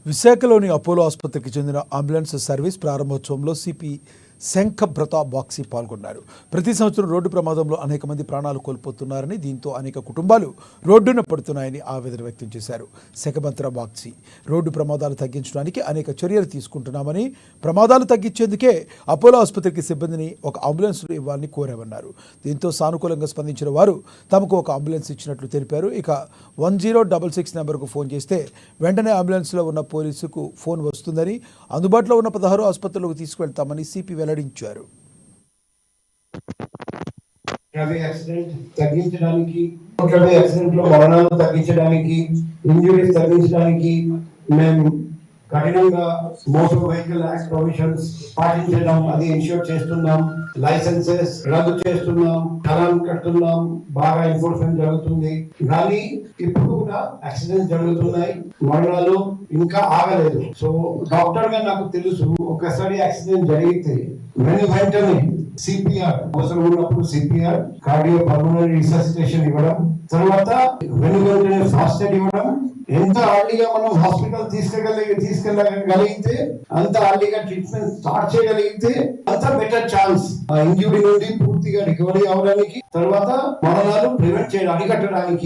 విశాఖలోని అపోలో ఆసుపత్రికి చెందిన అంబులెన్స్ సర్వీస్ ప్రారంభోత్సవంలో సిపి శంఖ ప్రతాప్ బాక్సీ పాల్గొన్నారు. ప్రతి సంవత్సరం రోడ్డు ప్రమాదంలో అనేక మంది ప్రాణాలు కోల్పోతున్నారని, దీంతో అనేక కుటుంబాలు రోడ్డున పడుతున్నాయని ఆవేదన వ్యక్తం చేశారు. శంఖభద్ర బాక్సీ రోడ్డు ప్రమాదాలు తగ్గించడానికి అనేక చర్యలు తీసుకుంటున్నామని, ప్రమాదాలు తగ్గించేందుకే అపోలో ఆసుపత్రికి సిబ్బందిని ఒక అంబులెన్స్ ఇవ్వాలని కోరామన్నారు. దీంతో సానుకూలంగా స్పందించిన వారు తమకు ఒక అంబులెన్స్ ఇచ్చినట్లు తెలిపారు. ఇక 1066 నెంబర్కు ఫోన్ చేస్తే వెంటనే అంబులెన్స్లో ఉన్న పోలీసుకు ఫోన్ వస్తుందని, అందుబాటులో ఉన్న 16 ఆసుపత్రులకు తీసుకువెళ్తామని సిపి వెల్లడించారు. తగ్గించడానికి, యాక్సిడెంట్ లో మరణాలు తగ్గించడానికి, ఇంజురీస్ తగ్గించడానికి మేము కఠినంగా మోటార్ వెహికల్ యాక్ట్ ప్రొవిజన్స్ పాటించడం అది ఇన్ష్యూర్ చేస్తున్నాం. లైసెన్సెస్ రద్దు చేస్తున్నాం, చలాన్ కడుతున్నాం, బాగా ఎన్ఫోర్స్మెంట్ జరుగుతుంది. కానీ ఇప్పుడు కూడా యాక్సిడెంట్స్ జరుగుతున్నాయి, మరణాలు ఇంకా ఆగలేదు. సో డాక్టర్ గా నాకు తెలుసు, ఒకసారి యాక్సిడెంట్ జరిగితే వెంటనే సిపిఆర్ అవసరం ఉన్నప్పుడు సిపిఆర్, కార్డియో పల్మనరీ రిససిటేషన్ ఇవ్వడం, తర్వాత వెంటనే ఫాస్ట్ ఎయిడ్ ఇవ్వడం. ఎంత అర్లీగా మనం హాస్పిటల్ తీసుకెళ్ళగలిగితే, అంత అర్లీగా ట్రీట్మెంట్ స్టార్ట్ చేయగలిగితే అంత బెటర్ ఛాన్స్ ఇంజురీ నుండి పూర్తిగా రికవరీ అవడానికి, తర్వాత మరణాలు ప్రివెంట్ చేయడానికి, అరికట్టడానికి.